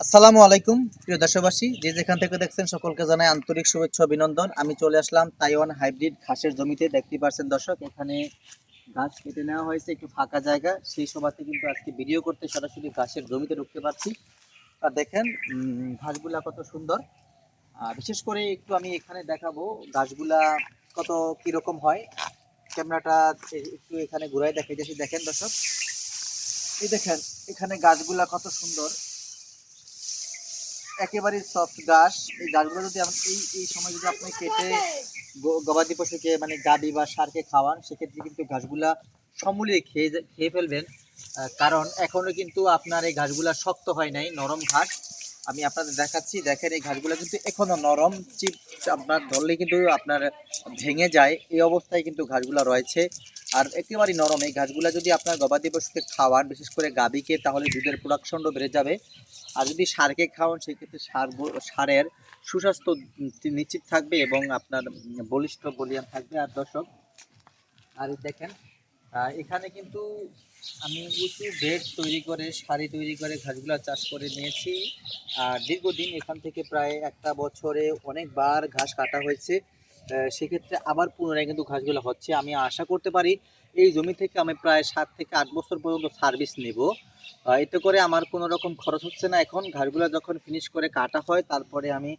আসসালামু আলাইকুম প্রিয় দেশবাসী, যে যেখান থেকে দেখছেন সকলকে জানাই আন্তরিক শুভেচ্ছা অভিনন্দন। আমি চলে আসলাম তাইওয়ান হাইব্রিড ঘাসের জমিতে। দেখতে পাচ্ছেন দর্শক, এখানে ঘাস কেটে নেওয়া হয়েছে, একটু ফাঁকা জায়গা, সেই সভাতে কিন্তু আজকে ভিডিও করতে সরাসরি ঘাসের জমিতে ঢুকতে পারছি। আর দেখেন ঘাসগুলা কত সুন্দর। বিশেষ করে একটু আমি এখানে দেখাবো ঘাসগুলা কত কিরকম হয়। ক্যামেরাটা একটু এখানে ঘুরাই দেখাইতেছি। দেখেন দর্শক, এই দেখেন এখানে গাছগুলা কত সুন্দর, একেবারে সফট ঘাস। এই ঘাসগুলো যদি এই সময় যদি আপনি কেটে গবাদি পশুকে মানে গাবি বা ষাঁড়কে খাওয়ান, সেক্ষেত্রে কিন্তু ঘাসগুলা সমূলে খেয়ে ফেলবেন। কারণ এখনো কিন্তু আপনার এই ঘাসগুলা শক্ত হয় নাই, নরম ঘাস। আমি আপনাদের দেখাচ্ছি, দেখেন এই ঘাসগুলো কিন্তু এখনো নরম। চিপ আপনার ধরলে কিন্তু আপনার ভেঙে যায়, এই অবস্থায় কিন্তু ঘাসগুলা রয়েছে। আর একেবারেই নরম এই ঘাসগুলা যদি আপনার গবাদি পশুকে খাওয়ান, বিশেষ করে গাবিকে, তাহলে দুধের প্রোডাকশনও বেড়ে যাবে। আর যদি ষাঁড়কে খাওয়ান, সেক্ষেত্রে ষাঁড়ের সুস্বাস্থ্য নিশ্চিত থাকবে এবং আপনার বলিষ্ঠ বলিয়ান থাকবে। আর দর্শক, আর দেখেন এখানে কিন্তু আমি উঁচু বেড তৈরি করে, সারি তৈরি করে ঘাসগুলো চাষ করে নিয়েছি। আর দীর্ঘদিন এখান থেকে প্রায় একটা বছরে অনেকবার ঘাস কাটা হয়েছে। সেক্ষেত্রে আবার পুনরায় কিন্তু ঘাসগুলো হচ্ছে। আমি আশা করতে পারি এই জমি থেকে আমি প্রায় 7 থেকে 8 বছর পর্যন্ত সার্ভিস নেব। এতে করে আমার কোনো রকম খরচ হচ্ছে না। এখন ঘাসগুলো যখন ফিনিশ করে কাটা হয়, তারপরে আমি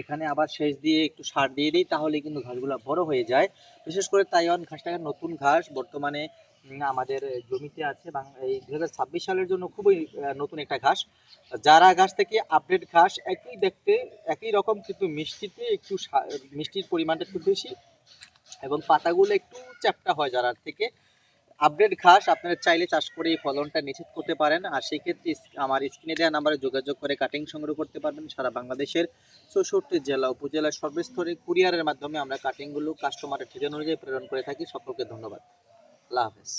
এখানে আবার সেচ দিয়ে একটু সার দিয়ে দিই, তাহলে কিন্তু ঘাসগুলো বড় হয়ে যায়। বিশেষ করে তাইওয়ান ঘাসটা নতুন ঘাস, বর্তমানে আমাদের জমিতে আছে। এই 2026 সালের জন্য খুবই নতুন একটা ঘাস। যারা ঘাস থেকে আপডেট ঘাস, একই দেখতে একই রকম, কিন্তু মিষ্টিতে একটু মিষ্টির পরিমাণটা একটু বেশি এবং পাতাগুলো একটু চ্যাপ্টা হয়। যারা থেকে আপডেট ঘাস আপনারা চাইলে চাষ করে এই ফলনটা নিশ্চিত করতে পারেন। আর সেই ক্ষেত্রে আমার স্ক্রিনে দেওয়া নাম্বারে যোগাযোগ করে কাটিং সংগ্রহ করতে পারবেন। সারা বাংলাদেশের 64 জেলা উপজেলার সর্বস্তরে কুরিয়ারের মাধ্যমে আমরা কাটিংগুলো কাস্টমারের ঠিকানা অনুযায়ী প্রেরণ করে থাকি। সকলকে ধন্যবাদ। আল্লাহ হাফেজ।